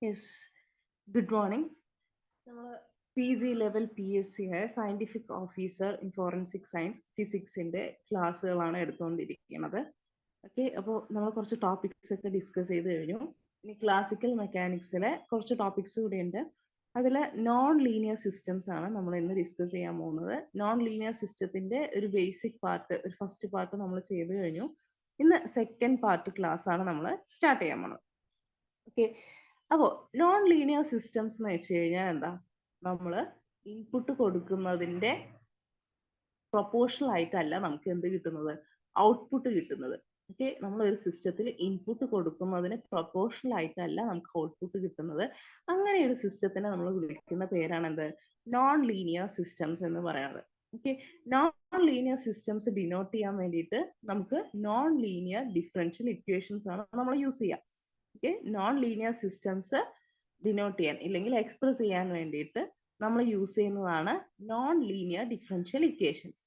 Yes, good morning. നമ്മൾ PG level PSC ആയ scientific officer in forensic science ഫിസിക്സിന്റെ ക്ലാസ്സുകളാണ് എടുത്തുകൊണ്ടിരിക്കുന്നത്. ഓക്കെ, അപ്പോൾ നമ്മൾ കുറച്ച് ടോപ്പിക്സ് ഒക്കെ ഡിസ്കസ് ചെയ്ത് കഴിഞ്ഞു. ഇനി ക്ലാസിക്കൽ മെക്കാനിക്സിലെ കുറച്ച് ടോപ്പിക്സ് കൂടി ഉണ്ട്. അതിൽ നോൺ ലീനിയർ സിസ്റ്റംസ് ആണ് നമ്മൾ ഇന്ന് ഡിസ്കസ് ചെയ്യാൻ പോകുന്നത്. നോൺ ലീനിയർ സിസ്റ്റത്തിന്റെ ഒരു ബേസിക് പാർട്ട്, ഒരു ഫസ്റ്റ് പാർട്ട് നമ്മൾ ചെയ്ത് കഴിഞ്ഞു. ഇന്ന് സെക്കൻഡ് പാർട്ട് ക്ലാസ് ആണ് നമ്മൾ സ്റ്റാർട്ട് ചെയ്യാൻ പോകുന്നത്. ഓക്കെ, അപ്പോൾ നോൺ ലീനിയർ സിസ്റ്റംസ് എന്ന് വെച്ച് കഴിഞ്ഞാൽ എന്താ, നമ്മൾ ഇൻപുട്ട് കൊടുക്കുന്നതിന്റെ പ്രൊപ്പോർഷണൽ ആയിട്ടല്ല നമുക്ക് എന്ത് കിട്ടുന്നത്, ഔട്ട്പുട്ട് കിട്ടുന്നത്. ഓക്കെ, നമ്മൾ ഒരു സിസ്റ്റത്തിൽ ഇൻപുട്ട് കൊടുക്കുന്നതിന് പ്രൊപ്പോർഷണൽ ആയിട്ടല്ല നമുക്ക് ഔട്ട്പുട്ട് കിട്ടുന്നത്. അങ്ങനെ ഒരു സിസ്റ്റത്തിനെ നമ്മൾ വിളിക്കുന്ന പേരാണ് എന്ത്, നോൺ ലീനിയർ സിസ്റ്റംസ് എന്ന് പറയുന്നത്. Okay, non linear systems denote ചെയ്യാൻ വേണ്ടിയിട്ട് നമുക്ക് നോൺ ലീനിയർ ഡിഫറൻഷ്യൽ ഇക്വേഷൻസ് ആണ് നമ്മൾ യൂസ് ചെയ്യുക. Okay, non linear systems denote ചെയ്യാൻ ഇല്ലെങ്കിൽ എക്സ്പ്രസ് ചെയ്യാൻ വേണ്ടിയിട്ട് നമ്മൾ യൂസ് ചെയ്യുന്നതാണ് non linear differential equations.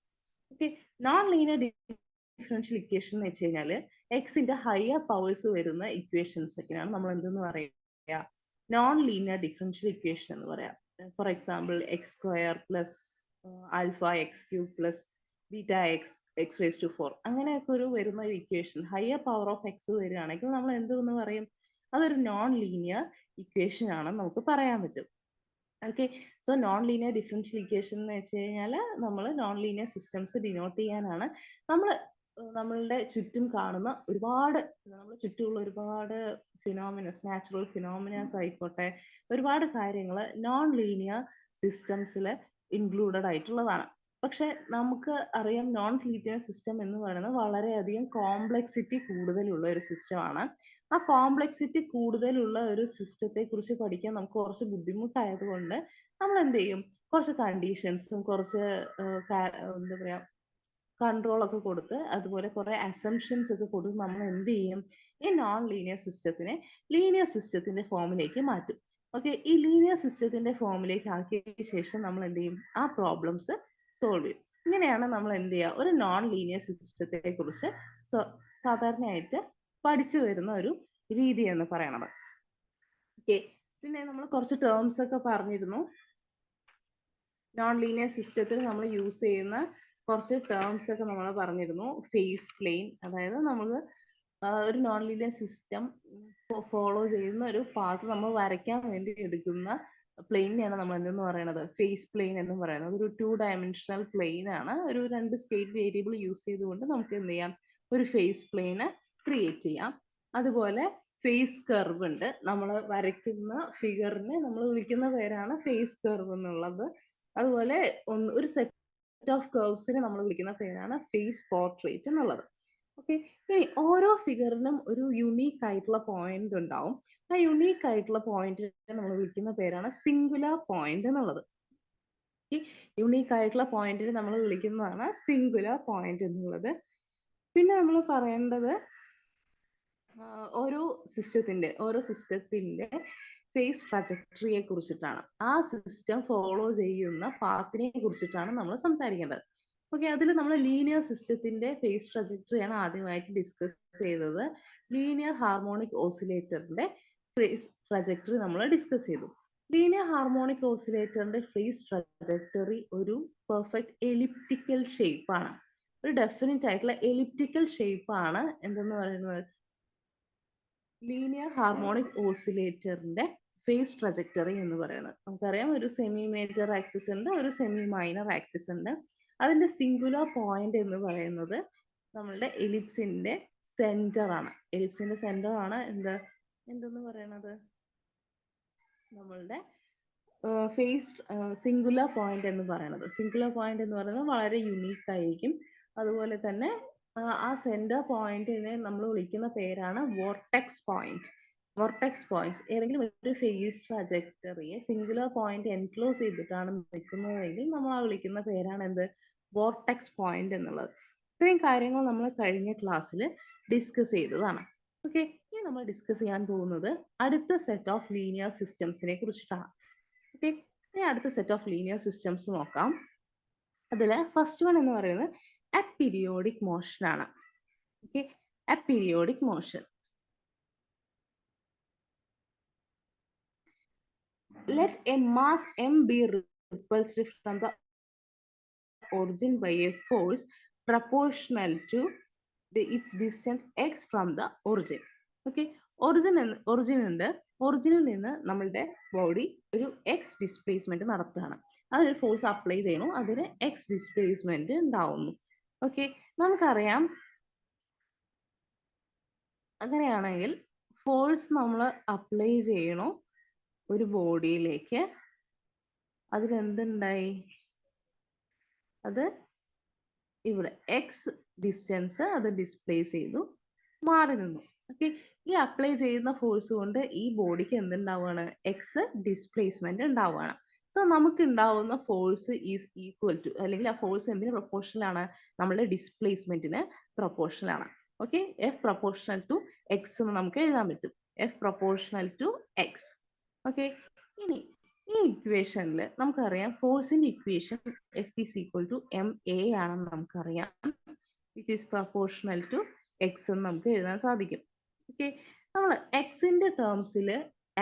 Okay, non linear differential equation എന്ന് വെച്ച് കഴിഞ്ഞാൽ എക്സിന്റെ ഹയർ പവേഴ്സ് വരുന്ന ഇക്വേഷൻസ് ഒക്കെയാണ് നമ്മൾ എന്തെന്ന് പറയുക, നോൺ ലീനിയർ ഡിഫറൻഷ്യൽ ഇക്വേഷൻ എന്ന് പറയാം. For example x square plus alpha x cube plus beta x x raise to 4 അങ്ങനെയൊക്കെ ഒരു വരുന്ന ഒരു equation higher power of x വരികയാണെങ്കിൽ നമ്മൾ എന്തെന്ന് പറയും, അതൊരു നോൺ ലീനിയർ ഇക്വേഷൻ ആണെന്ന് നമുക്ക് പറയാൻ പറ്റും. Okay, so non linear differential equation എന്ന് വെച്ച് കഴിഞ്ഞാൽ നമ്മൾ നോൺ ലീനിയർ സിസ്റ്റംസ് ഡിനോട്ട് ചെയ്യാനാണ്. നമ്മളുടെ ചുറ്റും കാണുന്ന ഒരുപാട്, നമ്മുടെ ചുറ്റുമുള്ള ഒരുപാട് ഫിനോമിനസ്, നാച്ചുറൽ ഫിനോമിനാസ് ആയിക്കോട്ടെ, ഒരുപാട് കാര്യങ്ങൾ നോൺ ലീനിയർ സിസ്റ്റംസിൽ ഇൻക്ലൂഡഡ് ആയിട്ടുള്ളതാണ്. പക്ഷെ നമുക്ക് അറിയാം, നോൺ ലീനിയർ സിസ്റ്റം എന്ന് പറയുന്നത് വളരെയധികം കോംപ്ലക്സിറ്റി കൂടുതലുള്ള ഒരു സിസ്റ്റമാണ്. ആ കോംപ്ലക്സിറ്റി കൂടുതലുള്ള ഒരു സിസ്റ്റത്തെ കുറിച്ച് പഠിക്കാൻ നമുക്ക് കുറച്ച് ബുദ്ധിമുട്ടായതുകൊണ്ട് നമ്മൾ എന്ത് ചെയ്യും, കുറച്ച് കണ്ടീഷൻസും കുറച്ച് എന്താ പറയാ കൺട്രോൾ ഒക്കെ കൊടുത്ത്, അതുപോലെ കുറെ അസംഷൻസ് ഒക്കെ കൊടുത്ത് നമ്മൾ എന്ത് ചെയ്യും, ഈ നോൺ ലീനിയർ സിസ്റ്റത്തിനെ ലീനിയർ സിസ്റ്റത്തിന്റെ ഫോമിലേക്ക് മാറ്റും. ഓക്കെ, ഈ ലീനിയർ സിസ്റ്റത്തിന്റെ ഫോമിലേക്ക് ആക്കിയ ശേഷം നമ്മൾ എന്ത് ചെയ്യും, ആ പ്രോബ്ലംസ് സോൾവ് ചെയ്യും. ഇങ്ങനെയാണ് നമ്മൾ എന്ത് ചെയ്യുക, ഒരു നോൺ ലീനിയർ സിസ്റ്റത്തെ കുറിച്ച് സാധാരണയായിട്ട് പഠിച്ചു വരുന്ന ഒരു രീതി എന്ന് പറയണത്. ഓക്കെ, പിന്നെ നമ്മൾ കുറച്ച് ടേംസ് ഒക്കെ പറഞ്ഞിരുന്നു. നോൺ ലീനിയർ സിസ്റ്റത്തിൽ നമ്മൾ യൂസ് ചെയ്യുന്ന കുറച്ച് ടേംസ് ഒക്കെ നമ്മൾ പറഞ്ഞിരുന്നു. ഫേസ് പ്ലെയിൻ, അതായത് നമ്മൾ ഒരു നോൺ ലീനിയർ സിസ്റ്റം ഫോളോ ചെയ്യുന്ന ഒരു പാത്ത് നമ്മൾ വരയ്ക്കാൻ വേണ്ടി എടുക്കുന്ന പ്ലെയിനെയാണ് നമ്മൾ എന്തെന്ന് പറയുന്നത്, ഫേസ് പ്ലെയിൻ എന്ന് പറയുന്നത്. ഒരു 2 ഡയമെൻഷണൽ പ്ലെയിൻ ആണ്. ഒരു 2 സ്റ്റേറ്റ് വേരിയബിൾ യൂസ് ചെയ്തുകൊണ്ട് നമുക്ക് എന്ത് ചെയ്യാം, ഒരു ഫേസ് പ്ലെയിന് ക്രിയേറ്റ് ചെയ്യാം. അതുപോലെ ഫേസ് കർവ് ഉണ്ട്, നമ്മൾ വരയ്ക്കുന്ന ഫിഗറിനെ നമ്മൾ വിളിക്കുന്ന പേരാണ് ഫേസ് കർവ് എന്നുള്ളത്. അതുപോലെ ഒരു സെറ്റ് ഓഫ് കർവ്സിനെ നമ്മൾ വിളിക്കുന്ന പേരാണ് ഫേസ് പോർട്രേറ്റ് എന്നുള്ളത്. ഓക്കെ, ഇനി ഓരോ ഫിഗറിനും ഒരു യുണീക്ക് ആയിട്ടുള്ള പോയിന്റ് ഉണ്ടാവും. ആ യുണീക്ക് ആയിട്ടുള്ള പോയിന്റിനെ നമ്മൾ വിളിക്കുന്ന പേരാണ് സിംഗുലർ പോയിന്റ് എന്നുള്ളത്. യുണീക്ക് ആയിട്ടുള്ള പോയിന്റിനെ നമ്മൾ വിളിക്കുന്നതാണ് സിംഗുലർ പോയിന്റ് എന്നുള്ളത്. പിന്നെ നമ്മൾ പറയേണ്ടത് ഓരോ സിസ്റ്റത്തിന്റെ ഫേസ് ട്രജക്ടറിയെ കുറിച്ചിട്ടാണ്. ആ സിസ്റ്റം ഫോളോ ചെയ്യുന്ന പാത്തിനെ കുറിച്ചിട്ടാണ് നമ്മൾ സംസാരിക്കേണ്ടത്. ഓക്കെ, അതിൽ നമ്മൾ ലീനിയർ സിസ്റ്റത്തിന്റെ ഫേസ് ട്രജക്ടറിയാണ് ആദ്യമായിട്ട് ഡിസ്കസ് ചെയ്തത്. ലീനിയർ ഹാർമോണിക് ഓസിലേറ്ററിന്റെ ഫേസ് ട്രജക്ടറി നമ്മൾ ഡിസ്കസ് ചെയ്തു. ലീനിയർ ഹാർമോണിക് ഓസിലേറ്ററിന്റെ ഫേസ് ട്രജക്ടറി ഒരു പെർഫെക്റ്റ് എലിപ്റ്റിക്കൽ ഷേപ്പ് ആണ്. ഒരു ഡെഫിനിറ്റ് ആയിട്ടുള്ള എലിപ്റ്റിക്കൽ ഷേപ്പ് ആണ് എന്തെന്ന് പറയുന്നത്, ലീനിയർ ഹാർമോണിക് ഓസിലേറ്ററിന്റെ ഫേസ് ട്രജക്ടറി എന്ന് പറയുന്നത്. നമുക്കറിയാം, ഒരു സെമി മേജർ ആക്സിസ് ഉണ്ട്, ഒരു സെമി മൈനർ ആക്സിസ് ഉണ്ട്. അതിന്റെ സിംഗുലർ പോയിന്റ് എന്ന് പറയുന്നത് നമ്മളുടെ എലിപ്സിന്റെ സെന്റർ ആണ്. എലിപ്സിന്റെ സെന്റർ ആണ് എന്തെന്ന് പറയുന്നത്, നമ്മളുടെ ഫേസ് സിംഗുലർ പോയിന്റ് എന്ന് പറയുന്നത്. സിംഗുലർ പോയിന്റ് എന്ന് പറയുന്നത് വളരെ യുണീക്ക് ആയിരിക്കും. അതുപോലെ തന്നെ ആ സെന്റർ പോയിന്റിനെ നമ്മൾ വിളിക്കുന്ന പേരാണ് വോർട്ടെക്സ് പോയിന്റ്. വോർട്ടെക്സ് പോയിന്റ്സ് ഏതെങ്കിലും ഒരു ഫേസ് ട്രജക്ടറിയെ സിംഗുലർ പോയിന്റ് എൻക്ലോസ് ചെയ്തിട്ടാണ് നിൽക്കുന്നതെങ്കിൽ നമ്മൾ ആ വിളിക്കുന്ന പേരാണ് എന്ത്, വോർട്ടെക്സ് പോയിന്റ് എന്നുള്ളത്. ഇത്രയും കാര്യങ്ങൾ നമ്മൾ കഴിഞ്ഞ ക്ലാസ്സിൽ ഡിസ്കസ് ചെയ്തതാണ്. ഓക്കെ, ഇനി നമ്മൾ ഡിസ്കസ് ചെയ്യാൻ പോകുന്നത് അടുത്ത സെറ്റ് ഓഫ് ലീനിയർ സിസ്റ്റംസിനെ കുറിച്ചിട്ടാണ്. ഓക്കെ, ഇനി അടുത്ത സെറ്റ് ഓഫ് ലീനിയർ സിസ്റ്റംസ് നോക്കാം. അതിൽ ഫസ്റ്റ് വൺ എന്ന് പറയുന്നത് അപീരിയോഡിക് മോഷൻ ആണ്. Okay, aperiodic motion. let a mass m be repulsed from the origin by a force proportional to its distance x from the origin. Okay, ഒറിജിനിൽ നിന്ന് നമ്മളുടെ body ഒരു X displacement നടത്തുകയാണ്. അതിനൊരു force apply ചെയ്യണു, അതിന് X displacement ഉണ്ടാവുന്നു. Okay, നമുക്കറിയാം അങ്ങനെയാണെങ്കിൽ ഫോഴ്സ് നമ്മൾ അപ്ലൈ ചെയ്യണു ഒരു ബോഡിയിലേക്ക്, അതിലെന്തുണ്ടായി, അത് ഇവിടെ എക്സ് ഡിസ്റ്റൻസ് അത് ഡിസ്പ്ലേസ് ചെയ്തു മാറി നിന്നു. ഓക്കെ, ഈ അപ്ലൈ ചെയ്യുന്ന ഫോഴ്സ് കൊണ്ട് ഈ ബോഡിക്ക് എന്തുണ്ടാവുകയാണ്, എക്സ് ഡിസ്പ്ലേസ്മെന്റ് ഉണ്ടാവുകയാണ്. സോ നമുക്ക് ഉണ്ടാവുന്ന ഫോഴ്സ് ഈസ് ഈക്വൽ ടു, അല്ലെങ്കിൽ ആ ഫോഴ്സ് എന്തിന് പ്രൊപ്പോർഷണൽ ആണ്, നമ്മളുടെ ഡിസ്പ്ലേസ്മെന്റിന് പ്രൊപ്പോർഷണൽ ആണ്. Okay, F proportional to x എന്ന് നമുക്ക് എഴുതാൻ പറ്റും, F proportional to x. Okay, ഇനി ഈ ഇക്വേഷനിൽ നമുക്കറിയാം ഫോഴ്സിന്റെ equation F is equal to m a ആണെന്ന് നമുക്കറിയാം, which is proportional to x എന്ന് നമുക്ക് എഴുതാൻ സാധിക്കും. ഓക്കെ, നമ്മൾ എക്സിന്റെ ടേംസിൽ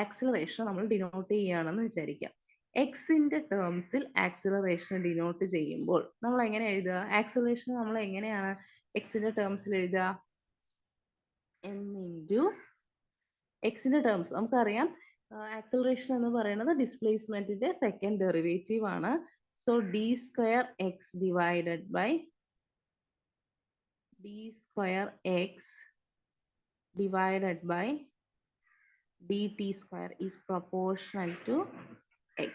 ആക്സിലറേഷൻ നമ്മൾ ഡിനോട്ട് ചെയ്യുകയാണെന്ന് വിചാരിക്കാം. എക്സിന്റെ ടേംസിൽ ആക്സിലറേഷൻ ഡിനോട്ട് ചെയ്യുമ്പോൾ നമ്മൾ എങ്ങനെ എഴുതുക, ആക്സിലറേഷൻ നമ്മൾ എങ്ങനെയാണ് എക്സിന്റെ ടേംസിൽ എഴുതുക, എം ഇൻറ്റു എക്സിന്റെ ടേംസ് നമുക്കറിയാം, ആക്സിലറേഷൻ എന്ന് പറയുന്നത് ഡിസ്പ്ലേസ്മെന്റിന്റെ സെക്കൻഡ് ഡെറിവേറ്റീവ് ആണ്. So d square x divided by d square x divided by dt square is proportional to x.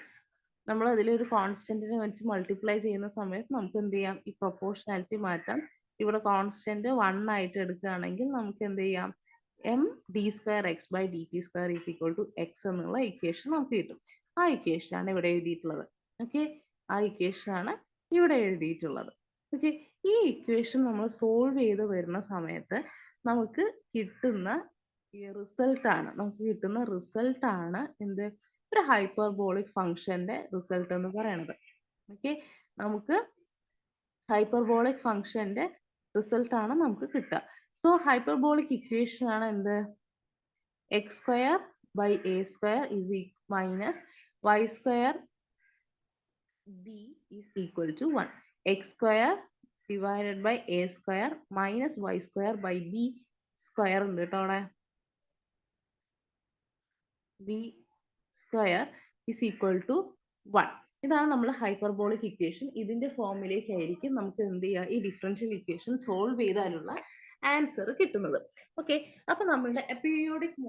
നമ്മൾ അതിലൊരു കോൺസ്റ്റന്റിനെ വെച്ച് മൾട്ടിപ്ലൈ ചെയ്യുന്ന സമയത്ത് നമുക്ക് എന്ത് ചെയ്യാം, ഈ പ്രൊപ്പോർഷണാലിറ്റി മാറ്റാം. ഇവിടെ കോൺസ്റ്റന്റ് 1 ആയിട്ട് എടുക്കുകയാണെങ്കിൽ നമുക്ക് എന്ത് ചെയ്യാം, m d square x by d t square is equal to x എന്നുള്ള ഇക്വേഷൻ നമുക്ക് കിട്ടും. ആ ഇക്വേഷൻ ആണ് ഇവിടെ എഴുതിയിട്ടുള്ളത്. ഓക്കെ, ആ ഇക്വേഷൻ ആണ് ഇവിടെ എഴുതിയിട്ടുള്ളത്. ഓക്കെ, ഈ ഇക്വേഷൻ നമ്മൾ സോൾവ് ചെയ്ത് വരുന്ന സമയത്ത് നമുക്ക് കിട്ടുന്ന റിസൾട്ട് ആണ് എന്ത്, ഒരു ഹൈപ്പർബോളിക് ഫംഗ്ഷന്റെ റിസൾട്ട് എന്ന് പറയുന്നത്. ഓക്കെ, നമുക്ക് ഹൈപ്പർബോളിക് ഫംഗ്ഷന്റെ റിസൾട്ട് ആണ് നമുക്ക് കിട്ടുക. സോ ഹൈപ്പർബോളിക് ഇക്വേഷൻ ആണ് എന്ത്, x square by a square is minus y square b is equal to 1. X square divided by a square minus y square by b square ഉണ്ട് കേട്ടോ അവിടെ, b square is equal to 1. ഇതാണ് നമ്മൾ hyperbolic equation. ഇതിന്റെ ഫോമിലേക്ക് ആയിരിക്കും നമുക്ക് എന്ത് ചെയ്യുക, ഈ ഡിഫറൻഷ്യൽ ഇക്വേഷൻ സോൾവ് ചെയ്താലുള്ള ആൻസർ കിട്ടുന്നത്. ഓക്കെ, അപ്പൊ നമ്മളുടെ അപീരിയോഡിക്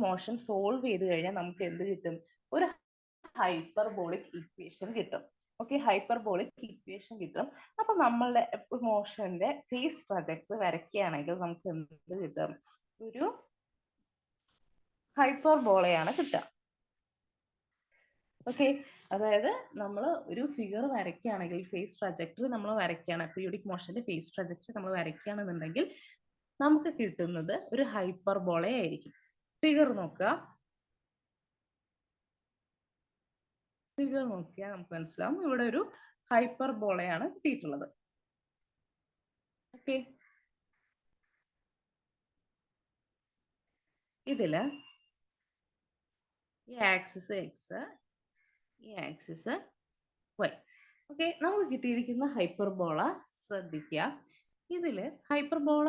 മോഷൻ സോൾവ് ചെയ്ത് കഴിഞ്ഞാൽ നമുക്ക് എന്ത് കിട്ടും, ഒരു ഹൈപ്പർബോളിക് ഇക്വേഷൻ കിട്ടും. ഓക്കെ, ഹൈപ്പർബോളിക് ഇക്വേഷൻ കിട്ടും. അപ്പൊ നമ്മളുടെ മോഷന്റെ ഫേസ് ട്രജക്ടറി വരയ്ക്കുകയാണെങ്കിൽ നമുക്ക് എന്ത് കിട്ടും, ഒരു ഹൈപ്പർബോളയാണ് കിട്ടുക. ഓക്കെ, അതായത് നമ്മൾ ഒരു ഫിഗർ വരയ്ക്കുകയാണെങ്കിൽ, ഫേസ് ട്രജക്ടറി നമ്മൾ വരയ്ക്കുകയാണ്, പീരിയോഡിക് മോഷന്റെ ഫേസ് ട്രജക്ടറി നമ്മൾ വരയ്ക്കുകയാണെന്നുണ്ടെങ്കിൽ നമുക്ക് കിട്ടുന്നത് ഒരു ഹൈപ്പർബോള ആയിരിക്കും. ഫിഗർ നോക്കിയാൽ നമുക്ക് മനസ്സിലാവും, ഇവിടെ ഒരു ഹൈപ്പർബോളയാണ് കിട്ടിയിട്ടുള്ളത്. ഓക്കെ, ഇതില് ഈ ആക്സിസ് എക്സ്, ഈ ആക്സിസ് വൈ. ഓക്കെ, നമുക്ക് കിട്ടിയിരിക്കുന്ന ഹൈപ്പർബോള ശ്രദ്ധിക്കുക. ഇതില് ഹൈപ്പർബോള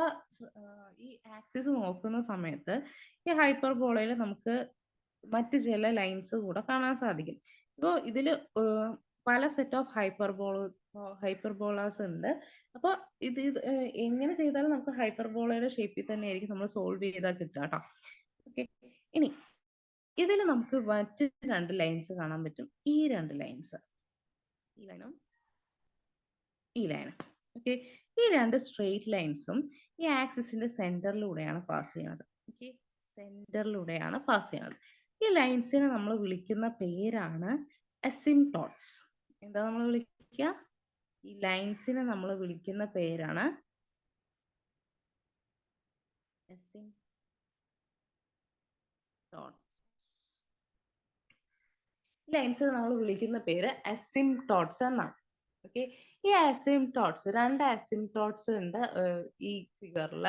ഈ ആക്സിസ് നോക്കുന്ന സമയത്ത് ഈ ഹൈപ്പർബോളയിൽ നമുക്ക് മറ്റ് ചില ലൈൻസ് കൂടെ കാണാൻ സാധിക്കും. ഇപ്പോൾ ഇതിൽ പല സെറ്റ് ഓഫ് ഹൈപ്പർബോളാസ് ഉണ്ട്. അപ്പോൾ ഇത് എങ്ങനെ ചെയ്താലും നമുക്ക് ഹൈപ്പർബോളയുടെ ഷേപ്പിൽ തന്നെ ആയിരിക്കും നമ്മൾ സോൾവ് ചെയ്താൽ കിട്ടുക കേട്ടോ. ഓക്കെ, ഇനി ഇതിൽ നമുക്ക് മറ്റ് 2 ലൈൻസ് കാണാൻ പറ്റും. ഈ 2 ലൈൻസ്, ഈ ലൈനും ഈ ലൈനും. ഓക്കെ, ഈ 2 സ്ട്രെയിറ്റ് ലൈൻസും ഈ ആക്സിസിന്റെ സെന്ററിലൂടെയാണ് പാസ് ചെയ്യുന്നത്. ഓക്കെ, സെന്ററിലൂടെയാണ് പാസ് ചെയ്യുന്നത്. ഈ ലൈൻസിനെ നമ്മൾ വിളിക്കുന്ന പേരാണ് അസിംപ്ടോട്സ്. എന്താ നമ്മൾ വിളിക്കുക, ഈ ലൈൻസിനെ നമ്മൾ വിളിക്കുന്ന പേരാണ് അസിംപ്ടോട്സ്. ലൈൻസിനെ നമ്മൾ വിളിക്കുന്ന പേര് അസിംപ്ടോട്സ് എന്നാണ്. ഓക്കെ, ഈ അസിംപ്ടോട്സ്, രണ്ട് അസിംപ്ടോട്സ് ഉണ്ട് ഈ ഫിഗറിൽ.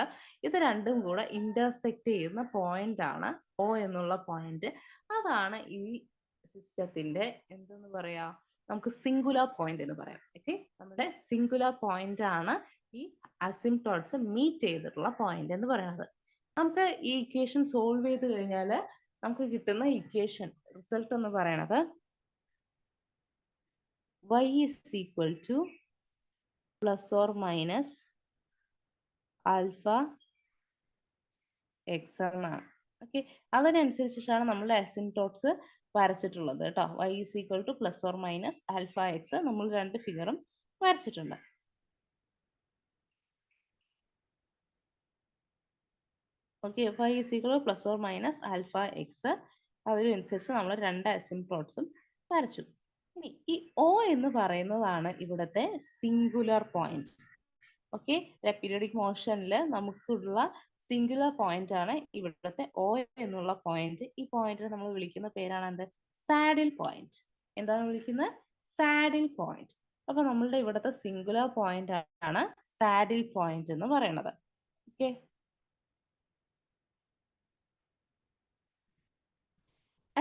ഇത് രണ്ടും കൂടെ ഇന്റർസെക്ട് ചെയ്യുന്ന പോയിന്റ് ആണ് O എന്നുള്ള പോയിന്റ്. അതാണ് ഈ സിസ്റ്റത്തിന്റെ എന്തെന്ന് പറയാ, നമുക്ക് സിംഗുലർ പോയിന്റ് എന്ന് പറയാം. ഓക്കെ, നമ്മുടെ സിംഗുലർ പോയിന്റ് ആണ് ഈ അസിംപ്ടോട്സ് മീറ്റ് ചെയ്തിട്ടുള്ള പോയിന്റ് എന്ന് പറയുന്നത്. നമുക്ക് ഈ ഇക്വേഷൻ സോൾവ് ചെയ്ത് കഴിഞ്ഞാൽ നമുക്ക് കിട്ടുന്ന ഇക്വേഷൻ റിസൾട്ട് എന്ന് പറയുന്നത് y is equal to plus or minus alpha x എന്നാണ്. ഓക്കെ, അതിനനുസരിച്ചിട്ടാണ് നമ്മൾ അസിംപ്ടോട്സ് വരച്ചിട്ടുള്ളത് കേട്ടോ. y is equal to plus or minus alpha x നമ്മൾ രണ്ട് ഫിഗറും വരച്ചിട്ടുണ്ട്. Okay, y is equal to plus or minus alpha x, അതിനനുസരിച്ച് നമ്മൾ രണ്ട് അസിംപ്ടോട്സും വരച്ചു. ഇനി ഈ O എന്ന് പറയുന്നതാണ് ഇവിടുത്തെ സിംഗുലർ പോയിന്റ്. ഓക്കെ, പീരിയോഡിക് മോഷനിൽ നമുക്കുള്ള സിംഗുലർ പോയിന്റ് ആണ് ഇവിടുത്തെ O എന്നുള്ള പോയിന്റ്. ഈ പോയിന്റിനെ നമ്മൾ വിളിക്കുന്ന പേരാണ് എന്ത്? Saddle point. എന്താണ് വിളിക്കുന്നത്? Saddle point. അപ്പൊ നമ്മളുടെ ഇവിടുത്തെ സിംഗുലർ പോയിന്റ് ആണ് സാഡിൽ പോയിന്റ് എന്ന് പറയുന്നത്. Okay,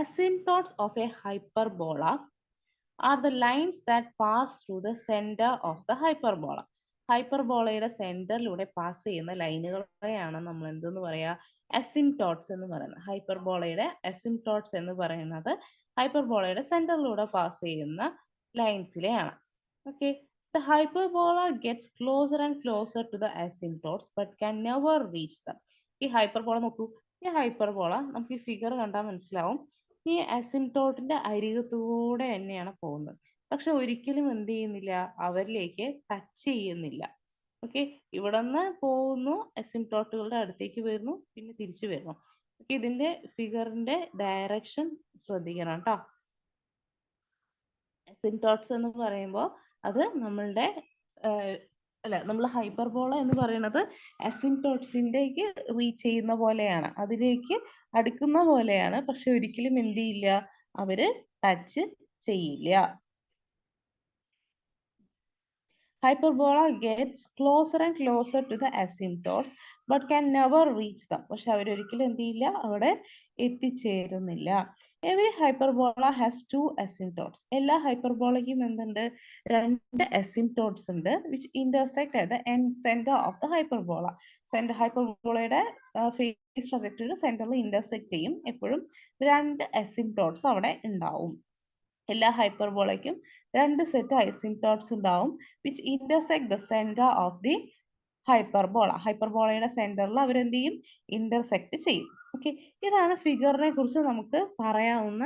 asymptotes of a hyperbola are the lines that pass through the center of the hyperbola. ഹൈപ്പർബോളയുടെ സെന്ററിലൂടെ പാസ് ചെയ്യുന്ന ലൈനുകളെയാണ് നമ്മൾ എന്തെന്ന് പറയാ? അസിംപ്ടോട്സ് എന്ന് പറയുന്നത്. ഹൈപ്പർബോളയുടെ അസിംപ്ടോട്സ് എന്ന് പറയുന്നത് ഹൈപ്പർബോളയുടെ സെന്ററിലൂടെ പാസ് ചെയ്യുന്ന ലൈൻസിലെയാണ്. Okay, the hyperbola gets closer and closer to the asymptotes but can never reach them. ഈ ഹൈപ്പർബോള നോക്കൂ, ഈ ഹൈപ്പർബോള നമുക്ക് ഈ ഫിഗർ കണ്ടാൽ മനസ്സിലാവും ഈ അസിംപ്ടോട്ടിന്റെ അരികത്തൂടെ തന്നെയാണ് പോകുന്നത്. പക്ഷെ ഒരിക്കലും എന്ത് ചെയ്യുന്നില്ല, അവരിലേക്ക് ടച്ച് ചെയ്യുന്നില്ല. ഓക്കെ, ഇവിടെ നിന്ന് പോകുന്നു, അസിംപ്ടോട്ടുകളുടെ അടുത്തേക്ക് വരുന്നു, പിന്നെ തിരിച്ചു വരുന്നു. ഓക്കെ, ഇതിന്റെ ഫിഗറിന്റെ ഡയറക്ഷൻ ശ്രദ്ധിക്കണം കേട്ടോ. അസിംപ്ടോട്സ് എന്ന് പറയുമ്പോൾ അത് നമ്മളുടെ അല്ല, നമ്മൾ ഹൈപ്പർബോള എന്ന് പറയുന്നത് അസിംപ്ടോട്സിൻ്റെക്ക് റീച്ച് ചെയ്യുന്ന പോലെയാണ്, അതിലേക്ക് അടുക്കുന്ന പോലെയാണ്. പക്ഷെ ഒരിക്കലും എന്ത് ചെയ്യില്ല, അവര് ടച്ച് ചെയ്യില്ല. Hyperbola gets closer and closer to the asymptotes but can never reach them. പക്ഷെ അവരൊരിക്കലും എന്ത് ചെയ്യില്ല, അവിടെ എത്തിച്ചേരുന്നില്ല. Every hyperbola has two asymptotes. എല്ലാ ഹൈപ്പർബോളയ്ക്കും എന്തുണ്ട്? രണ്ട് asymptotes ഉണ്ട് which intersect at the end center of the hyperbola. Centre ഹൈപ്പർബോളയുടെ ഫേസ് ട്രജക്ടറി സെന്ററിൽ ഇന്റർസെക്ട് ചെയ്യും. എപ്പോഴും രണ്ട് asymptotes അവിടെ ഉണ്ടാവും. എല്ലാ ഹൈപ്പർബോളയ്ക്കും രണ്ട് സെറ്റ് അസിംപ്ടോട്സ് ഉണ്ടാവും which intersect the center of the hyperbola. ഹൈപ്പർബോളയുടെ സെന്ററിൽ അവരെന്ത് ചെയ്യും? ഇന്റർസെക്ട് ചെയ്യും. ഓക്കെ, ഇതാണ് ഫിഗറിനെ കുറിച്ച് നമുക്ക് പറയാവുന്ന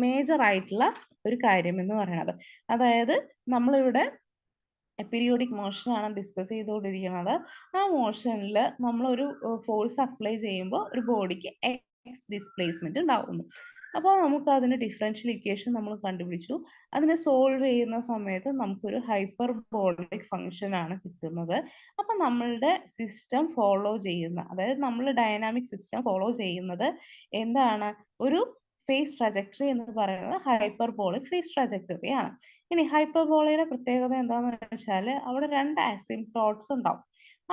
മേജർ ആയിട്ടുള്ള ഒരു കാര്യം എന്ന് പറയുന്നത്. അതായത് നമ്മളിവിടെ പീരിയോഡിക് മോഷൻ ആണ് ഡിസ്കസ് ചെയ്തുകൊണ്ടിരിക്കുന്നത്. ആ മോഷനിൽ നമ്മളൊരു ഫോഴ്സ് അപ്ലൈ ചെയ്യുമ്പോൾ ഒരു ബോഡിക്ക് എക്സ് ഡിസ്പ്ലേസ്മെന്റ് ഉണ്ടാവുന്നു. അപ്പോൾ നമുക്ക് അതിന്റെ ഡിഫറൻഷ്യൽ ഇക്വേഷൻ നമ്മൾ കണ്ടുപിടിച്ചു. അതിനെ സോൾവ് ചെയ്യുന്ന സമയത്ത് നമുക്കൊരു ഹൈപ്പർബോളിക് ഫംഗ്ഷൻ ആണ് കിട്ടുന്നത്. അപ്പൊ നമ്മളുടെ സിസ്റ്റം ഫോളോ ചെയ്യുന്ന, അതായത് നമ്മൾ ഡൈനാമിക് സിസ്റ്റം ഫോളോ ചെയ്യുന്നത് എന്താണ്? ഒരു ഫേസ് ട്രജക്ടറി എന്ന് പറയുന്നത് ഹൈപ്പർബോളിക് ഫേസ് ട്രജക്ടറി ആണ്. ഇനി ഹൈപ്പർബോളയുടെ പ്രത്യേകത എന്താണെന്ന് വെച്ചാൽ അവിടെ രണ്ട് അസിംപ്ടോട്സ് ഉണ്ടാവും.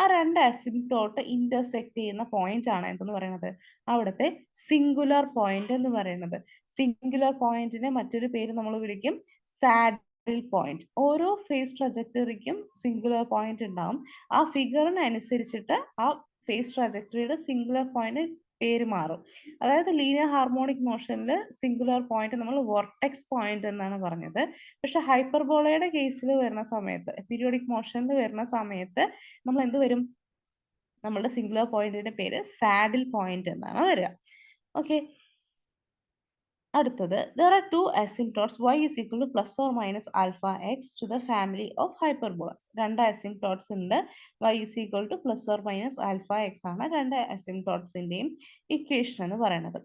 ആ രണ്ട് അസിംപ്ടോട്ട് ഇന്റർസെക്ട് ചെയ്യുന്ന പോയിന്റ് ആണ് എന്തെന്ന് പറയുന്നത്? അവിടുത്തെ സിംഗുലർ പോയിന്റ് എന്ന് പറയുന്നത്. സിംഗുലർ പോയിന്റിനെ മറ്റൊരു പേര് നമ്മൾ വിളിക്കും സാഡിൽ പോയിന്റ്. ഓരോ ഫേസ് ട്രജക്ടറിക്കും സിംഗുലർ പോയിന്റ് ഉണ്ടാവും. ആ ഫിഗറിനനുസരിച്ചിട്ട് ആ ഫേസ് ട്രജക്ടറിയുടെ സിംഗുലർ പോയിന്റ് പേര് മാറും. അതായത് ലീനിയർ ഹാർമോണിക് മോഷനിൽ സിംഗുലർ പോയിന്റ് നമ്മൾ വോർട്ടെക്സ് പോയിന്റ് എന്നാണ് പറഞ്ഞത്. പക്ഷെ ഹൈപ്പർബോളയുടെ കേസിൽ വരുന്ന സമയത്ത്, പീരിയോഡിക് മോഷനിൽ വരുന്ന സമയത്ത് നമ്മൾ എന്ത് വരും? നമ്മളുടെ സിംഗുലർ പോയിന്റിന്റെ പേര് സാഡിൽ പോയിന്റ് എന്നാണ് വരിക. ഓക്കെ, അടുത്തത് there are two asymptotes y is equal to plus or minus alpha x to the family of hyperbolas. രണ്ട് asymptotes ഉണ്ട്. y is equal to plus or minus alpha x ആണ് രണ്ട് asymptotesന്റെയും equation എന്ന് പറയുന്നത്.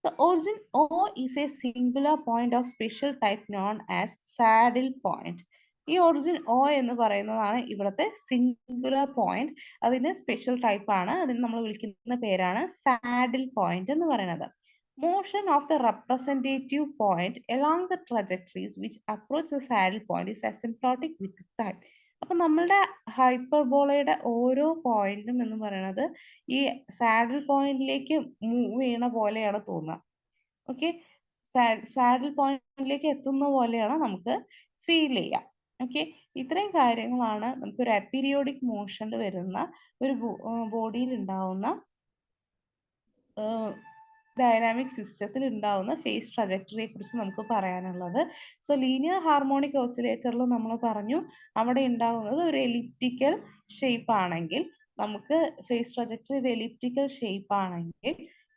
The origin O is a singular point of special type known as saddle point. ഈ origin O എന്ന് പറയുന്നതാണ് ഇവിടുത്തെ സിംഗുലർ പോയിന്റ്. അതിന്റെ സ്പെഷ്യൽ ടൈപ്പ് ആണ്. അതിന് നമ്മൾ വിളിക്കുന്ന പേരാണ് സാഡിൽ പോയിന്റ് എന്ന് പറയുന്നത്. Motion of the representative point along the trajectories which approach the saddle point is asymptotic with time. അപ്പൊ നമ്മളുടെ ഹൈപ്പർബോളയുടെ ഓരോ പോയിന്റും എന്ന് പറയുന്നത് ഈ സാഡിൽ പോയിന്റിലേക്ക് മൂവ് ചെയ്യണ പോലെയാണ് തോന്നുക. ഓക്കെ, സാഡിൽ പോയിന്റിലേക്ക് എത്തുന്ന പോലെയാണ് നമുക്ക് ഫീൽ ചെയ്യുക. ഓക്കെ, ഇത്രയും കാര്യങ്ങളാണ് നമുക്കൊരു അപീരിയോഡിക് മോഷനിൽ വരുന്ന ഒരു ബോഡിയിൽ ഉണ്ടാവുന്ന ഡൈനാമിക് സിസ്റ്റത്തിൽ ഉണ്ടാവുന്ന ഫേസ് ട്രജക്ടറിയെ കുറിച്ച് നമുക്ക് പറയാനുള്ളത്. സോ ലീനിയർ ഹാർമോണിക് ഓസിലേറ്ററിൽ നമ്മൾ പറഞ്ഞു അവിടെ ഉണ്ടാവുന്നത് ഒരു എലിപ്റ്റിക്കൽ ഷേപ്പ് ആണെങ്കിൽ, നമുക്ക് ഫേസ് ട്രജക്ടറി ഒരു എലിപ്റ്റിക്കൽ ഷേപ്പ് ആണെങ്കിൽ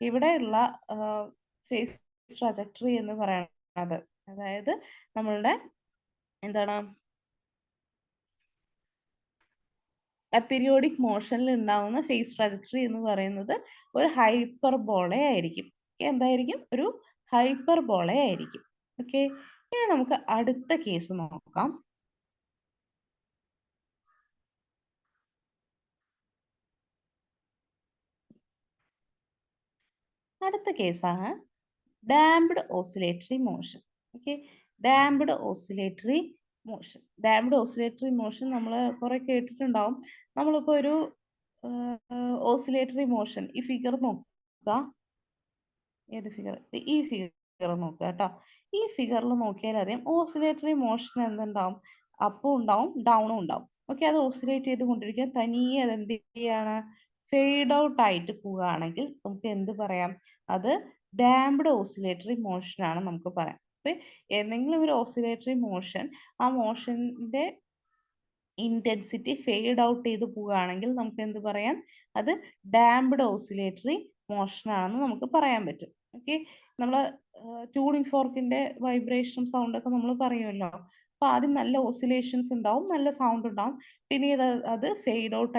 ഇവിടെയുള്ള ഫേസ് ട്രജക്ടറി എന്ന് പറയുന്നത്, അതായത് നമ്മളുടെ എന്താണ് അപീരിയോഡിക് മോഷനിൽ ഉണ്ടാവുന്ന ഫേസ് ട്രജക്ടറി എന്ന് പറയുന്നത് ഒരു ഹൈപ്പർബോള ആയിരിക്കും. എന്തായിരിക്കും? ഒരു ഹൈപ്പർബോള ആയിരിക്കും. ഓക്കെ, ഇനി നമുക്ക് അടുത്ത കേസ് നോക്കാം. അടുത്ത കേസാണ് damped oscillatory motion. Okay, damped oscillatory motion. Damped oscillatory motion നമ്മൾ കുറെ കേട്ടിട്ടുണ്ടാവും. നമ്മളിപ്പോ ഒരു ഓസിലേറ്ററി മോഷൻ, ഈ ഫിഗർ നോക്കുക. ഏത് ഫിഗർ? ഈ ഫിഗർ നോക്കുക കേട്ടോ. ഈ ഫിഗറിൽ നോക്കിയാൽ അറിയാം ഓസിലേറ്ററി മോഷൻ എന്തുണ്ടാവും? അപ്പും ഉണ്ടാവും ഡൗണും ഉണ്ടാവും. ഓക്കെ, അത് ഓസിലേറ്റ് ചെയ്തുകൊണ്ടിരിക്കുക. തനിയെ അത് എന്ത് ചെയ്യാണ്? ഫെയ്ഡ് ഔട്ട് ആയിട്ട് പോവുകയാണെങ്കിൽ നമുക്ക് എന്ത് പറയാം? അത് ഡാംപ്ഡ് ഓസിലേറ്ററി മോഷൻ ആണ് നമുക്ക് പറയാം. അപ്പൊ ഏതെങ്കിലും ഒരു ഓസിലേറ്ററി മോഷൻ, ആ മോഷന്റെ ഇന്റൻസിറ്റി ഫെയ്ഡ് ഔട്ട് ചെയ്ത് പോവുകയാണെങ്കിൽ നമുക്ക് എന്ത് പറയാം? അത് ഡാംപ്ഡ് ഓസിലേറ്ററി മോഷൻ ആണെന്ന് നമുക്ക് പറയാൻ പറ്റും. ഓക്കെ, നമ്മൾ ട്യൂണിംഗ് ഫോർക്കിന്റെ വൈബ്രേഷൻ സൗണ്ട് ഒക്കെ നമ്മൾ പറയുമല്ലോ. അപ്പൊ ആദ്യം നല്ല ഓസിലേഷൻസ് ഉണ്ടാവും, നല്ല സൗണ്ട് ഉണ്ടാവും, പിന്നീട് അത് ഫെയ്ഡ് ഔട്ട്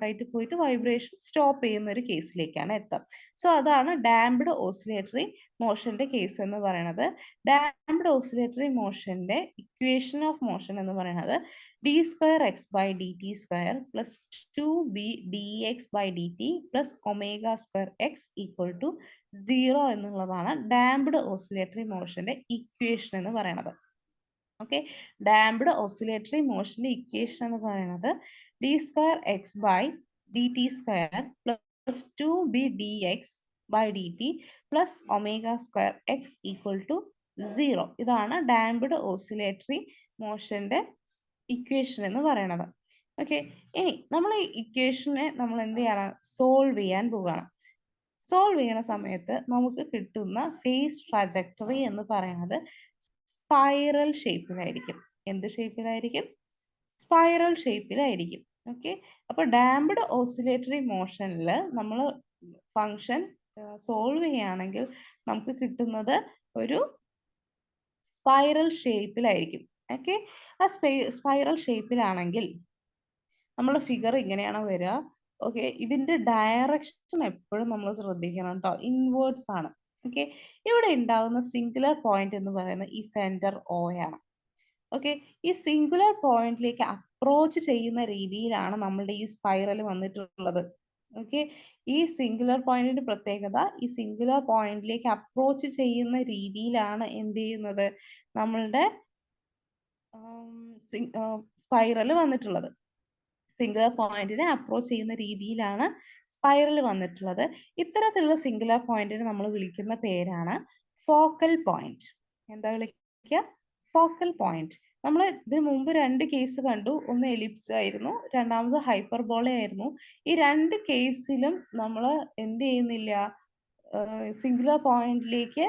ആയിട്ട് പോയിട്ട് വൈബ്രേഷൻ സ്റ്റോപ്പ് ചെയ്യുന്ന ഒരു കേസിലേക്കാണ് എത്തുക. സോ അതാണ് ഡാംപ്ഡ് ഓസിലേറ്ററി മോഷന്റെ കേസ് എന്ന് പറയുന്നത്. ഡാംപ്ഡ് ഓസിലേറ്ററി മോഷന്റെ ഇക്വേഷൻ ഓഫ് മോഷൻ എന്ന് പറയുന്നത് d square x by dt square plus 2b dx by dt plus omega square x equal to 0 എന്നുള്ളതാണ് ഡാംപ്ഡ് ഓസിലേറ്ററി മോഷന്റെ ഇക്വേഷൻ എന്ന് പറയുന്നത്. ഓക്കെ, ഡാംപ്ഡ് ഓസിലേറ്ററി മോഷന്റെ ഇക്വേഷൻ എന്ന് പറയുന്നത് d square x by dt square plus 2b dx by dt plus omega square x equal to 0. ഇതാണ് damped oscillatory മോഷന്റെ equation എന്ന് പറയുന്നത്. ഓക്കെ, ഇനി നമ്മൾ ഈ ഇക്വേഷനെ നമ്മൾ എന്ത് ചെയ്യണം? സോൾവ് ചെയ്യാൻ പോവുകയാണ്. സോൾവ് ചെയ്യുന്ന സമയത്ത് നമുക്ക് കിട്ടുന്ന ഫേസ് ട്രജക്ടറി എന്ന് പറയുന്നത് സ്പൈറൽ ഷേപ്പിലായിരിക്കും. എന്ത് ഷേപ്പിലായിരിക്കും? സ്പൈറൽ ഷേപ്പിലായിരിക്കും. ഓക്കെ, അപ്പൊ ഡാംപ്ഡ് ഓസിലേറ്ററി മോഷനിൽ നമ്മൾ ഫങ്ഷൻ സോൾവ് ചെയ്യുകയാണെങ്കിൽ നമുക്ക് കിട്ടുന്നത് ഒരു സ്പൈറൽ ഷേപ്പിലായിരിക്കും. ഓക്കെ, ആ സ്പൈറൽ ഷേപ്പിലാണെങ്കിൽ നമ്മുടെ ഫിഗർ ഇങ്ങനെയാണ് വരിക. ഓക്കെ, ഇതിന്റെ ഡയറക്ഷൻ എപ്പോഴും നമ്മൾ ശ്രദ്ധിക്കണം കേട്ടോ, ഇൻവേർട്സ് ആണ്. ഓക്കെ, ഇവിടെ ഉണ്ടാകുന്ന സിംഗുലർ പോയിന്റ് എന്ന് പറയുന്നത് ഈ സെന്റർ O ആണ്. ഓക്കെ, ഈ സിംഗുലർ പോയിന്റിലേക്ക് അപ്രോച്ച് ചെയ്യുന്ന രീതിയിലാണ് നമ്മളുടെ ഈ സ്പൈറൽ വന്നിട്ടുള്ളത്. ഓക്കെ, ഈ സിംഗുലർ പോയിന്റിന്റെ പ്രത്യേകത ഈ സിംഗുലർ പോയിന്റിലേക്ക് അപ്രോച്ച് ചെയ്യുന്ന രീതിയിലാണ് എന്ത് ചെയ്യുന്നത്? നമ്മളുടെ സ്പൈറൽ വന്നിട്ടുള്ളത്. സിംഗുലർ പോയിന്റിനെ അപ്രോച്ച് ചെയ്യുന്ന രീതിയിലാണ് സ്പൈറൽ വന്നിട്ടുള്ളത്. ഇത്തരത്തിലുള്ള സിംഗുലർ പോയിന്റിനെ നമ്മൾ വിളിക്കുന്ന പേരാണ് ഫോക്കൽ പോയിന്റ്. എന്താ വിളിക്കുക? Focal point. നമ്മൾ ഇതിനു മുമ്പ് രണ്ട് കേസ് കണ്ടു. ഒന്ന് എലിപ്സ് ആയിരുന്നു, രണ്ടാമത് ഹൈപ്പർബോള ആയിരുന്നു. ഈ രണ്ട് കേസിലും നമ്മൾ എന്ത് ചെയ്യുന്നില്ല? സിംഗുലർ പോയിന്റിലേക്ക്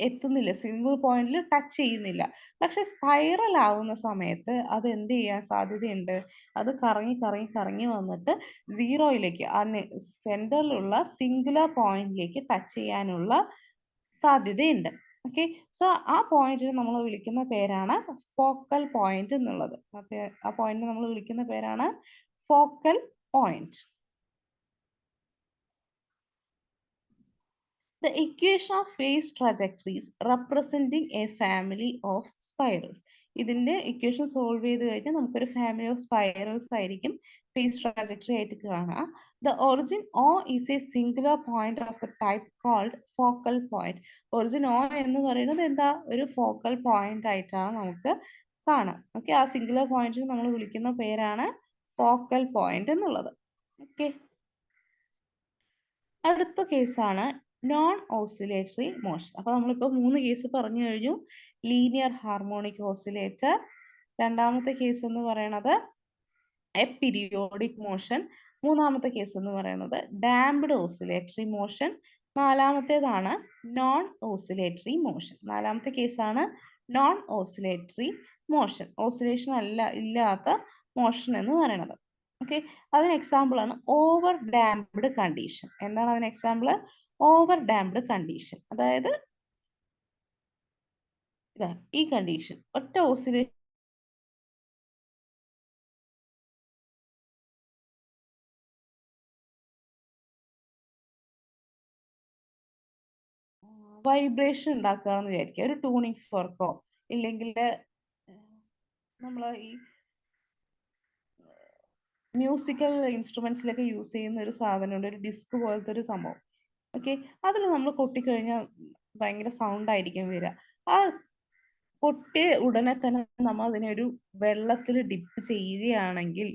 എത്തുന്നില്ല, സിംഗിൾ പോയിന്റിൽ ടച്ച് ചെയ്യുന്നില്ല. പക്ഷെ സ്പൈറൽ ആവുന്ന സമയത്ത് അത് എന്ത് ചെയ്യാൻ സാധ്യതയുണ്ട്? അത് കറങ്ങി കറങ്ങി കറങ്ങി വന്നിട്ട് സീറോയിലേക്ക്, ആ സെന്ററിലുള്ള സിംഗുലർ പോയിന്റിലേക്ക് ടച്ച് ചെയ്യാനുള്ള സാധ്യതയുണ്ട്. ഓക്കെ, സോ ആ പോയിന്റിനെ നമ്മൾ വിളിക്കുന്ന പേരാണ് ഫോക്കൽ പോയിന്റ് എന്നുള്ളത്. ആ പോയിന്റിനെ നമ്മൾ വിളിക്കുന്ന പേരാണ് focal point. The equation of phase trajectories representing a family of spirals. ഇതിന്റെ ഇക്വേഷൻ സോൾവ് ചെയ്ത് കഴിഞ്ഞാൽ നമുക്കൊരു ഫാമിലി ഓഫ് സ്പൈറൽസ് ആയിരിക്കും ഫേസ് ട്രാജക്ടറി ആയിട്ട് കാണാം. The origin O is a singular point of the type called focal point. Origin O എന്ന് പറയുന്നത് എന്താ, ഒരു ഫോക്കൽ പോയിന്റ് ആയിട്ടാണ് നമുക്ക് കാണാം. ഓക്കെ, ആ സിംഗുലർ പോയിന്റിന് നമ്മൾ വിളിക്കുന്ന പേരാണ് ഫോക്കൽ പോയിന്റ് എന്നുള്ളത്. ഓക്കെ, അടുത്ത കേസാണ് നോൺ ഓസിലേറ്ററി മോഷൻ. അപ്പൊ നമ്മളിപ്പോ 3 കേസ് പറഞ്ഞു കഴിഞ്ഞു. ലീനിയർ ഹാർമോണിക് ഓസിലേറ്റർ, രണ്ടാമത്തെ കേസ് എന്ന് പറയുന്നത് എ പീരിയോഡിക് മോഷൻ, മൂന്നാമത്തെ കേസ് എന്ന് പറയുന്നത് ഡാംപ്ഡ് ഓസിലേറ്ററി മോഷൻ, നാലാമത്തേതാണ് നോൺ ഓസിലേറ്ററി മോഷൻ. നാലാമത്തെ കേസാണ് നോൺ ഓസിലേറ്ററി മോഷൻ, ഓസിലേഷൻ ഇല്ലാത്ത മോഷൻ എന്ന് പറയുന്നത്. ഓക്കെ, അതിന് എക്സാമ്പിൾ ആണ് ഓവർ ഡാംപ്ഡ് കണ്ടീഷൻ. എന്താണ് അതിന് എക്സാമ്പിൾ? ഓവർ ഡാംപ്ഡ് കണ്ടീഷൻ, അതായത് ഇതാണ് ഈ കണ്ടീഷൻ. ഒറ്റ ഓസിലേഷൻ വൈബ്രേഷൻ ഉണ്ടാക്കുകയെന്ന് വിചാരിക്കുക, ഒരു ട്യൂണിംഗ് ഫോർക്കോ ഇല്ലെങ്കിൽ നമ്മൾ ഈ മ്യൂസിക്കൽ ഇൻസ്ട്രുമെന്റ്സിലൊക്കെ യൂസ് ചെയ്യുന്ന ഒരു സാധനമുണ്ട്, ഒരു ഡിസ്ക് പോലത്തെ ഒരു സംഭവം. ഓക്കെ, അതിൽ നമ്മൾ കൊട്ടിക്കഴിഞ്ഞാൽ ഭയങ്കര സൗണ്ട് ആയിരിക്കും വരിക. ആ പൊട്ടിയ ഉടനെ തന്നെ നമ്മൾ അതിനെ ഒരു വെള്ളത്തിൽ ഡിപ്പ് ചെയ്യുകയാണെങ്കിൽ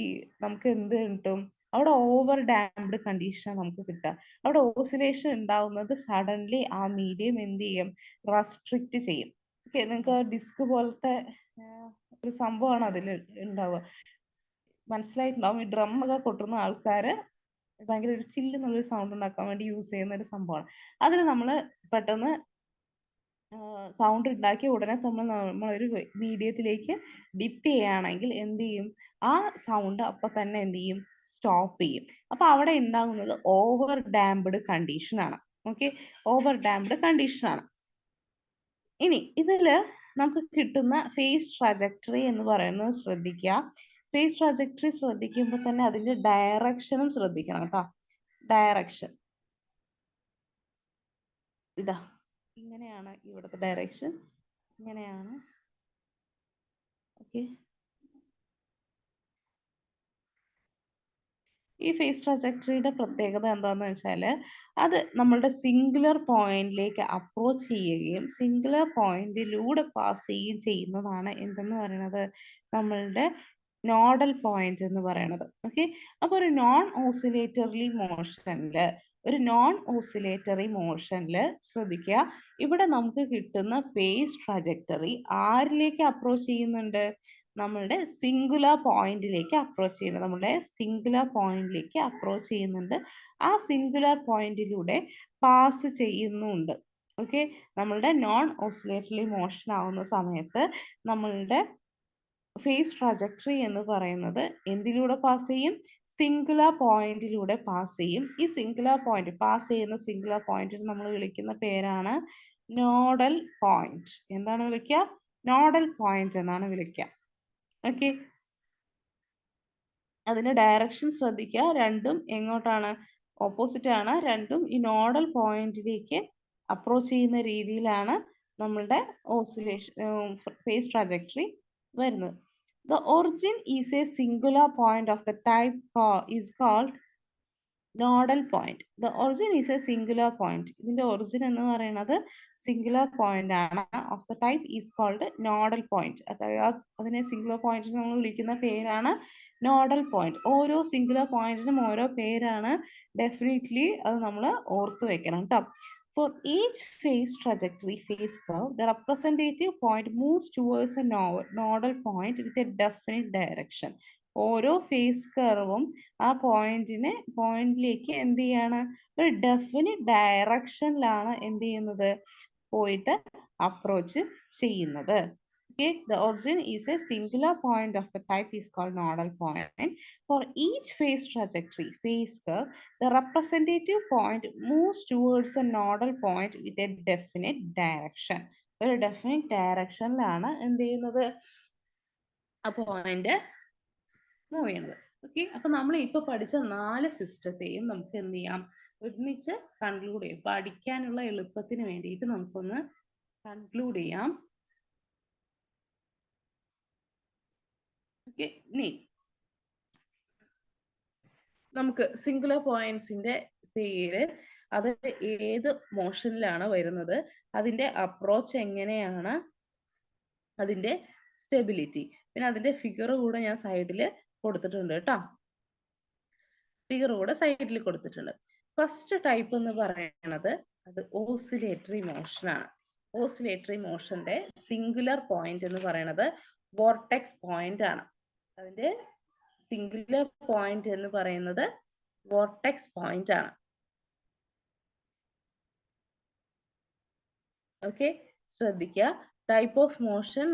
ഈ നമുക്ക് എന്ത് കിട്ടും? അവിടെ ഓവർ ഡാംപ്ഡ് കണ്ടീഷൻ നമുക്ക് കിട്ടുക. അവിടെ ഓസിലേഷൻ ഉണ്ടാവുന്നത് സഡൻലി ആ മീഡിയം എന്ത് ചെയ്യും? റെസ്ട്രിക്റ്റ് ചെയ്യും. ഓക്കെ, നിങ്ങൾക്ക് ഡിസ്ക് പോലത്തെ ഒരു സംഭവമാണ് അതിൽ ഉണ്ടാവുക. മനസ്സിലായിട്ടുണ്ടാവും. ഈ ഡ്രം ഒക്കെ കൊട്ടുന്ന ആൾക്കാര് ഭയങ്കര ഒരു ചില്ല് എന്നുള്ളൊരു സൗണ്ട് ഉണ്ടാക്കാൻ വേണ്ടി യൂസ് ചെയ്യുന്ന ഒരു സംഭവമാണ്. അതിൽ നമ്മൾ പെട്ടെന്ന് സൗണ്ട് ഉണ്ടാക്കി ഉടനെ നമ്മളൊരു മീഡിയത്തിലേക്ക് ഡിപ്പ് ചെയ്യുകയാണെങ്കിൽ എന്ത് ചെയ്യും? ആ സൗണ്ട് അപ്പൊ തന്നെ എന്ത് ചെയ്യും? സ്റ്റോപ്പ് ചെയ്യും. അപ്പൊ അവിടെ ഉണ്ടാകുന്നത് ഓവർ ഡാംപ്ഡ് കണ്ടീഷൻ ആണ്. ഓക്കെ, ഓവർ ഡാംപ്ഡ് കണ്ടീഷൻ ആണ്. ഇനി ഇതില് നമുക്ക് കിട്ടുന്ന ഫേസ് ട്രാജക്ടറി എന്ന് പറയുന്നത് ശ്രദ്ധിക്കുക. ഫേസ് ട്രാജക്ടറി ശ്രദ്ധിക്കുമ്പോൾ തന്നെ അതിന്റെ ഡയറക്ഷനും ശ്രദ്ധിക്കണം കേട്ടോ. ഡയറക്ഷൻ ഇതാ ഇങ്ങനെയാണ്, ഇവിടുത്തെ ഡയറക്ഷൻ ഇങ്ങനെയാണ്. ഓക്കെ, ഈ ഫേസ് ട്രാജക്ടറിയുടെ പ്രത്യേകത എന്താണെന്ന് വെച്ചാൽ അത് നമ്മളുടെ സിംഗുലർ പോയിന്റിലേക്ക് അപ്രോച്ച് ചെയ്യുകയും സിംഗുലർ പോയിന്റിലൂടെ പാസ് ചെയ്യുകയും ചെയ്യുന്നതാണ് എന്തെന്ന് പറയുന്നത്, നമ്മളുടെ നോഡൽ പോയിന്റ് എന്ന് പറയുന്നത്. ഓക്കെ, അപ്പോൾ ഒരു നോൺ ഓസിലേറ്ററി മോഷനിൽ ശ്രദ്ധിക്കുക, ഇവിടെ നമുക്ക് കിട്ടുന്ന ഫേസ് ട്രാജക്ടറി ആരിലേക്ക് അപ്രോച്ച് ചെയ്യുന്നുണ്ട്? നമ്മളുടെ സിംഗുലർ പോയിന്റിലേക്ക് അപ്രോച്ച് ചെയ്യുന്നുണ്ട്. ആ സിംഗുലർ പോയിന്റിലൂടെ പാസ് ചെയ്യുന്നുണ്ട്. ഓക്കെ, നമ്മളുടെ നോൺ ഓസിലേറ്ററി മോഷൻ ആവുന്ന സമയത്ത് നമ്മളുടെ ഫേസ് ട്രാജക്ടറി എന്ന് പറയുന്നത് എന്തിലൂടെ പാസ് ചെയ്യും? സിംഗുലർ പോയിന്റിലൂടെ പാസ് ചെയ്യും. ഈ പാസ് ചെയ്യുന്ന സിംഗുലർ പോയിന്റിന് നമ്മൾ വിളിക്കുന്ന പേരാണ് നോഡൽ പോയിന്റ്. എന്താണ് വിളിക്കുക? നോഡൽ പോയിന്റ് എന്നാണ് വിളിക്കുക. ഓക്കെ, അതിന്റെ ഡയറക്ഷൻ ശ്രദ്ധിക്കുക, രണ്ടും എങ്ങോട്ടാണ്? ഓപ്പോസിറ്റ് ആണ്. രണ്ടും ഈ നോഡൽ പോയിന്റിലേക്ക് അപ്രോച്ച് ചെയ്യുന്ന രീതിയിലാണ് നമ്മളുടെ ഓസിലേഷൻ ഫേസ് ട്രാജക്ടറി വരുന്നത്. The origin is a singular point of the type is called nodal point. The origin is a singular point. ഇതിന്റെ ഒറിജിൻ എന്ന് പറയുന്നത് സിംഗുലർ പോയിന്റ് ആണ്. Of the type is called nodal point. അതായത് അതിനെ singular പോയിന്റിന് നമ്മൾ വിളിക്കുന്ന പേരാണ് നോഡൽ പോയിന്റ്. ഓരോ സിംഗുലർ പോയിന്റിനും ഓരോ പേരാണ്. ഡെഫിനറ്റ്ലി അത് നമ്മൾ ഓർത്ത് വെക്കണം കേട്ടോ. For each phase curve, the representative point moves towards a nodal point with a definite direction. ഓരോ ഫേസ് കർവും ആ പോയിന്റിലേക്ക് എന്ത് ചെയ്യാണ്? ഒരു ഡെഫിനിറ്റ് ഡയറക്ഷനിലാണ് എന്ത് ചെയ്യുന്നത്? പോയിട്ട് അപ്രോച്ച് ചെയ്യുന്നത്. Okay, the origin is a singular point of the type is called nodal point. For each phase curve, the representative point moves towards a nodal point with a definite direction. ഒരു definite ഡയറക്ഷനിലാണ് എന്ത് ചെയ്യുന്നത്? ആ point move ചെയ്യണത്. Okay, അപ്പൊ നമ്മൾ ഇപ്പൊ പഠിച്ച 4 സിസ്റ്റത്തെയും നമുക്ക് എന്ത് ചെയ്യാം? ഒരുമിച്ച് കൺക്ലൂഡ് ചെയ്യാം. പഠിക്കാനുള്ള എളുപ്പത്തിന് വേണ്ടിയിട്ട് നമുക്കൊന്ന് കൺക്ലൂഡ് ചെയ്യാം. ഓക്കെ, ഇനി നമുക്ക് സിംഗുലർ പോയിന്റ്സിന്റെ പേര്, അത് ഏത് മോഷനിലാണ് വരുന്നത്, അതിന്റെ അപ്രോച്ച് എങ്ങനെയാണ്, അതിന്റെ സ്റ്റെബിലിറ്റി, പിന്നെ അതിന്റെ ഫിഗർ കൂടെ ഞാൻ സൈഡിൽ കൊടുത്തിട്ടുണ്ട് കേട്ടോ. ഫിഗർ കൂടെ സൈഡിൽ കൊടുത്തിട്ടുണ്ട്. ഫസ്റ്റ് ടൈപ്പ് എന്ന് പറയുന്നത് അത് ഓസിലേറ്ററി മോഷൻ ആണ്. ഓസിലേറ്ററി മോഷന്റെ സിംഗുലർ പോയിന്റ് എന്ന് പറയുന്നത് വോർട്ടെക്സ് പോയിന്റ് ആണ്. അതിന്റെ സിംഗുലർ പോയിന്റ് എന്ന് പറയുന്നത് വോർട്ടെക്സ് പോയിന്റ് ആണ്. ഓക്കെ, ശ്രദ്ധിക്കുക. ടൈപ്പ് ഓഫ് മോഷൻ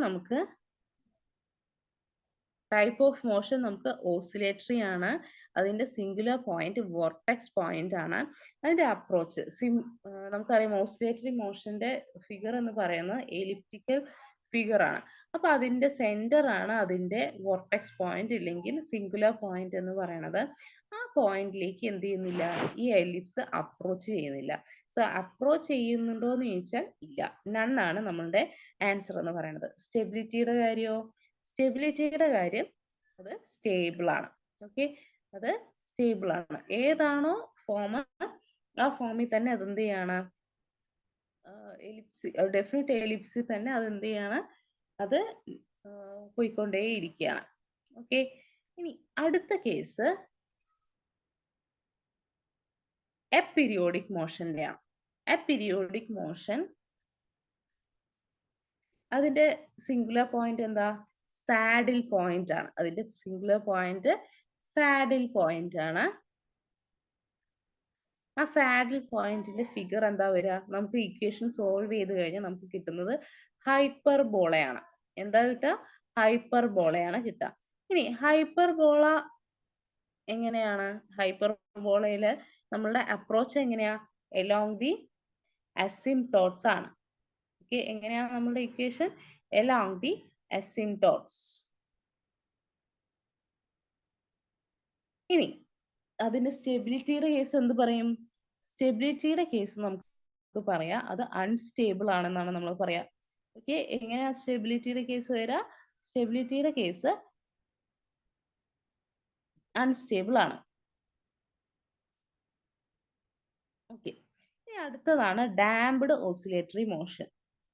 നമുക്ക് ഓസിലേറ്ററി ആണ്. അതിന്റെ സിംഗുലർ പോയിന്റ് വോർട്ടെക്സ് പോയിന്റ് ആണ്. അതിന്റെ അപ്രോച്ച് നമുക്കറിയാം, ഓസിലേറ്ററി മോഷന്റെ ഫിഗർ എന്ന് പറയുന്നത് എലിപ്റ്റിക്കൽ ഫിഗർ ആണ്. അപ്പൊ അതിന്റെ സെന്റർ ആണ് അതിന്റെ വോർട്ടെക്സ് പോയിന്റ് ഇല്ലെങ്കിൽ സിംഗുലർ പോയിന്റ് എന്ന് പറയുന്നത്. ആ പോയിന്റിലേക്ക് എന്ത് ചെയ്യുന്നില്ല, ഈ എലിപ്സ് അപ്രോച്ച് ചെയ്യുന്നില്ല. സോ അപ്രോച്ച് ചെയ്യുന്നുണ്ടോ എന്ന് ചോദിച്ചാൽ ഇല്ല, നണ്ണാണ് നമ്മളുടെ ആൻസർ എന്ന് പറയുന്നത്. സ്റ്റെബിലിറ്റിയുടെ കാര്യമോ, സ്റ്റെബിലിറ്റിയുടെ കാര്യം അത് സ്റ്റേബിൾ ആണ്. ഓക്കെ, അത് സ്റ്റേബിൾ ആണ്. ഏതാണോ ഫോം, ആ ഫോമിൽ തന്നെ അതെന്ത് ചെയ്യാണ്, എലിപ്സ്, ഡെഫിനിറ്റ് എലിപ്സിൽ തന്നെ അത് എന്ത് ചെയ്യാണ്, അത് പോയിക്കൊണ്ടേയിരിക്കുകയാണ്. ഓക്കെ, ഇനി അടുത്ത കേസ് എപീരിയോഡിക് മോഷന്റെയാണ്. എപീരിയോഡിക് മോഷൻ, അതിന്റെ സിംഗുലർ പോയിന്റ് എന്താ, സാഡിൽ പോയിന്റ് ആണ്. അതിന്റെ സിംഗുലർ പോയിന്റ് സാഡിൽ പോയിന്റ് ആണ്. ആ സാഡിൽ പോയിന്റിന്റെ ഫിഗർ എന്താ വരിക, നമുക്ക് ഇക്വേഷൻ സോൾവ് ചെയ്ത് കഴിഞ്ഞാൽ നമുക്ക് കിട്ടുന്നത് ഹൈപ്പർബോളയാണ്. എന്താ കിട്ടുക, ഹൈപ്പർബോളയാണ് കിട്ടുക. ഇനി ഹൈപ്പർബോള എങ്ങനെയാണ്, ഹൈപ്പർബോളയില് നമ്മളുടെ അപ്രോച്ച് എങ്ങനെയാ, എലോങ് ദി അസിംപ്ടോട്സ് ആണ്. ഓക്കെ, എങ്ങനെയാണ് നമ്മളുടെ ഇക്വേഷൻ, എലോങ് ദി അസിംപ്ടോട്സ്. ഇനി അതിന്റെ സ്റ്റെബിലിറ്റിയുടെ കേസ് എന്ത് പറയും, സ്റ്റെബിലിറ്റിയുടെ കേസ് നമുക്ക് പറയാം അത് അൺസ്റ്റേബിൾ ആണെന്നാണ് നമ്മൾ പറയാ. ഓക്കെ, എങ്ങനെയാ സ്റ്റെബിലിറ്റിയുടെ കേസ് വരിക, സ്റ്റെബിലിറ്റിയുടെ കേസ് അൺസ്റ്റേബിൾ ആണ്. ഓക്കെ, ഇനി അടുത്തതാണ് damped oscillatory motion.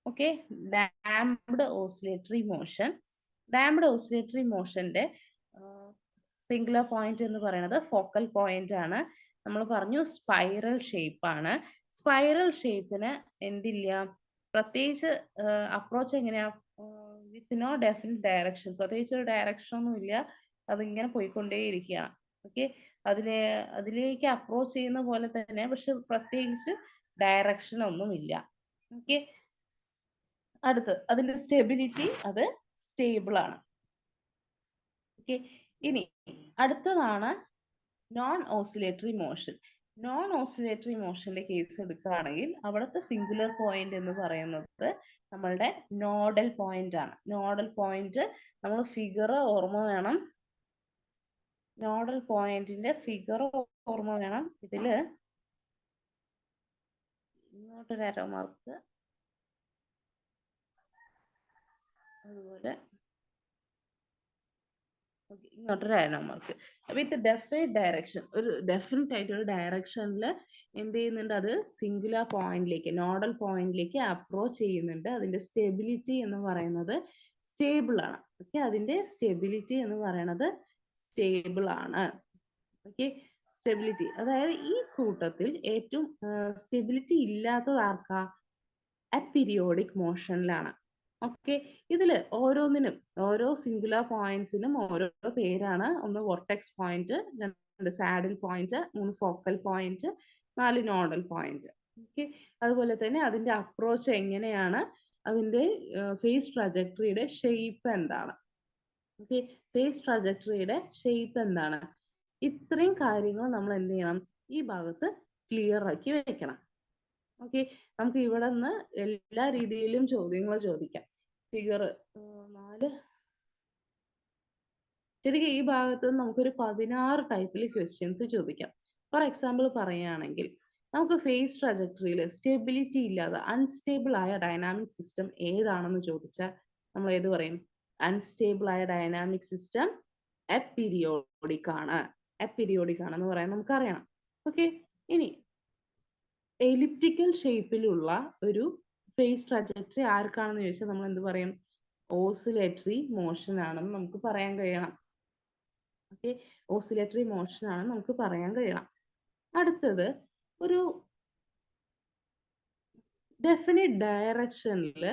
Okay, damped oscillatory motion. Damped oscillatory മോഷന്റെ സിംഗുലർ പോയിന്റ് എന്ന് പറയുന്നത് ഫോക്കൽ പോയിന്റ് ആണ്. നമ്മൾ പറഞ്ഞു സ്പൈറൽ ഷേപ്പ് ആണ്. സ്പൈറൽ ഷേപ്പിന് എന്തില്ല, പ്രത്യേകിച്ച് അപ്രോച്ച് എങ്ങനെയാ, വിത്ത് നോ ഡെഫിനിറ്റ് ഡയറക്ഷൻ, പ്രത്യേകിച്ച് ഒരു ഡയറക്ഷൻ ഒന്നും ഇല്ല, അതിങ്ങനെ പോയിക്കൊണ്ടേയിരിക്കുകയാണ്. ഓക്കെ, അതിലേക്ക് അപ്രോച്ച് ചെയ്യുന്ന പോലെ തന്നെ, പക്ഷെ പ്രത്യേകിച്ച് ഡയറക്ഷൻ ഒന്നും ഇല്ല. ഓക്കെ, അടുത്ത് അതിന്റെ സ്റ്റെബിലിറ്റി, അത് സ്റ്റേബിൾ ആണ്. ഓക്കെ, ഇനി അടുത്തതാണ് non oscillatory motion. Non oscillatory മോഷന്റെ കേസ് എടുക്കുകയാണെങ്കിൽ അവിടുത്തെ സിംഗുലർ പോയിന്റ് എന്ന് പറയുന്നത് നമ്മളുടെ നോഡൽ പോയിന്റ് ആണ്. നോഡൽ പോയിന്റ് നമ്മൾ ഫിഗർ ഓർമ്മ വേണം, നോഡൽ പോയിന്റിന്റെ ഫിഗർ ഓർമ്മ വേണം. ഇതില് ഇങ്ങോട്ടൊരു ആരോ മാർക്ക്, അതുപോലെ ഇങ്ങോട്ടൊരു arrow mark with definite direction. ഒരു ഡെഫിനിറ്റ് ആയിട്ട് ഒരു ഡയറക്ഷനിൽ എന്ത് ചെയ്യുന്നുണ്ട്, അത് സിംഗുലർ പോയിന്റിലേക്ക്, നോഡൽ പോയിന്റിലേക്ക് അപ്രോച്ച് ചെയ്യുന്നുണ്ട്. അതിന്റെ സ്റ്റെബിലിറ്റി എന്ന് പറയുന്നത് സ്റ്റേബിൾ ആണ്. ഓക്കെ, അതിന്റെ സ്റ്റെബിലിറ്റി എന്ന് പറയുന്നത് സ്റ്റേബിൾ ആണ്. ഓക്കെ, സ്റ്റെബിലിറ്റി, അതായത് ഈ കൂട്ടത്തിൽ ഏറ്റവും സ്റ്റെബിലിറ്റി ഇല്ലാത്തത് ആർക്കാ, അപീരിയോഡിക് മോഷനിലാണ്. ഓക്കെ, ഇതിൽ ഓരോന്നിനും, ഓരോ സിംഗുലർ പോയിന്റ്സിനും ഓരോ പേരാണ്. ഒന്ന് വോർട്ടെക്സ് പോയിന്റ്, രണ്ട് സാഡിൽ പോയിന്റ്, മൂന്ന് ഫോക്കൽ പോയിന്റ്, നാല് നോഡൽ പോയിന്റ്. ഓക്കെ, അതുപോലെ തന്നെ അതിന്റെ അപ്രോച്ച് എങ്ങനെയാണ്, അതിന്റെ ഫേസ് ട്രജക്ടറിയുടെ ഷേപ്പ് എന്താണ്. ഓക്കെ, ഫേസ് ട്രജക്ടറിയുടെ ഷേപ്പ് എന്താണ്, ഇത്രയും കാര്യങ്ങൾ നമ്മൾ എന്ത് ചെയ്യണം, ഈ ഭാഗത്ത് ക്ലിയർ ആക്കി വെക്കണം. ഓക്കെ, നമുക്ക് ഇവിടെ നിന്ന് എല്ലാ രീതിയിലും ചോദ്യങ്ങൾ ചോദിക്കാം. ഫിഗർ 4, ശരിക്കും ഈ ഭാഗത്ത് നമുക്കൊരു 16 ടൈപ്പിൽ ക്വസ്റ്റ്യൻസ് ചോദിക്കാം. ഫോർ എക്സാമ്പിൾ പറയുകയാണെങ്കിൽ നമുക്ക് ഫേസ് ട്രജക്ടറിയിൽ സ്റ്റെബിലിറ്റി ഇല്ലാതെ അൺസ്റ്റേബിൾ ആയ ഡൈനാമിക് സിസ്റ്റം ഏതാണെന്ന് ചോദിച്ചാൽ നമ്മൾ ഏത് പറയും, അൺസ്റ്റേബിൾ ആയ ഡൈനാമിക് സിസ്റ്റം അപീരിയോഡിക് ആണ്. അപീരിയോഡിക് ആണെന്ന് പറയാൻ നമുക്കറിയണം. ഓക്കെ, ഇനി എലിപ്റ്റിക്കൽ ഷേപ്പിലുള്ള ഒരു ഫേസ് ട്രജക്ടറി ആർക്കാണെന്ന് ചോദിച്ചാൽ നമ്മൾ എന്ത് പറയും? ഓസിലേറ്ററി മോഷൻ ആണെന്ന് നമുക്ക് പറയാൻ കഴിയണം. ഓക്കെ, ഓസിലേറ്ററി മോഷൻ ആണെന്ന് നമുക്ക് പറയാൻ കഴിയണം. അടുത്തത് ഒരു ഡെഫിനിറ്റ് ഡയറക്ഷനിൽ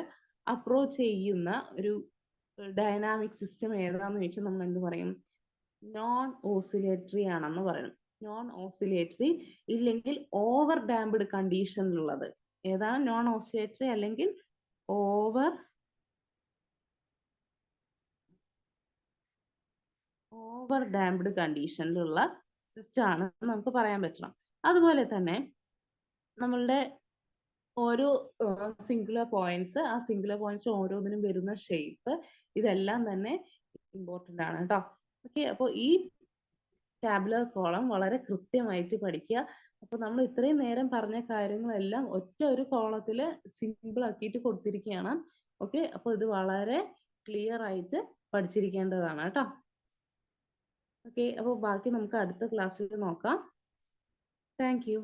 അപ്രോച്ച് ചെയ്യുന്ന ഒരു ഡൈനാമിക് സിസ്റ്റം ഏതാണെന്ന് ചോദിച്ചാൽ നമ്മൾ എന്ത് പറയും? നോൺ ഓസിലേറ്ററി ആണെന്ന് പറയണം. നോൺ ഓസിലേറ്ററി ഇല്ലെങ്കിൽ ഓവർ ഡാംപ്ഡ് കണ്ടീഷനിലുള്ളത് ഏതാണ്? നോൺ ഓസിലേറ്ററി അല്ലെങ്കിൽ ഓവർ ഡാംപ്ഡ് കണ്ടീഷനിലുള്ള സിസ്റ്റം ആണ് നമുക്ക് പറയാൻ പറ്റണം. അതുപോലെ തന്നെ നമ്മളുടെ ഓരോ സിംഗുലർ പോയിന്റ്സ്, ആ സിംഗുലർ പോയിന്റ്സ് ഓരോന്നിനും വരുന്ന ഷേപ്പ്, ഇതെല്ലാം തന്നെ ഇമ്പോർട്ടൻ്റ് ആണ് കേട്ടോ. ഓക്കെ, അപ്പോൾ ഈ ടാബുലർ കോളം വളരെ കൃത്യമായിട്ട് പഠിക്കുക. അപ്പോൾ നമ്മൾ ഇത്രയും നേരം പറഞ്ഞ കാര്യങ്ങളെല്ലാം ഒറ്റ ഒരു കോളത്തിൽ സിമ്പിൾ ആക്കിയിട്ട് കൊടുത്തിരിക്കുകയാണ്. ഓക്കെ, അപ്പോൾ ഇത് വളരെ ക്ലിയർ ആയിട്ട് പഠിച്ചിരിക്കേണ്ടതാണ് കേട്ടോ. ഓക്കെ, അപ്പോൾ ബാക്കി നമുക്ക് അടുത്ത ക്ലാസ്സിൽ നോക്കാം. Thank you.